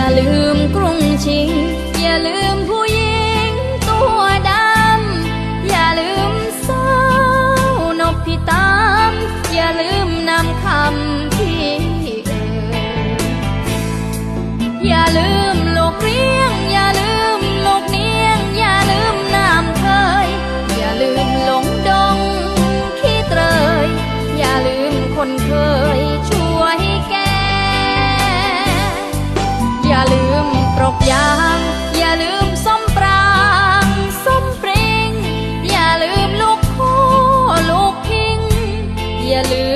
อย่าลืมกรุงชิงอย่าลืมผู้หญิงตัวดำอย่าลืมสาวนพิตามอย่าลืมนำคำที่อย่าลืมลูกเรียงอย่าลืมลูกเนียงอย่าลืมน้ำเคยอย่าลืมหลงดงขี้เตยอย่าลืมคนเคยช่วยแกอย่าลืมปรกยางอย่าลืมส้มปรางส้มปริงอย่าลืมลูกโคลูกพิงอย่าลืม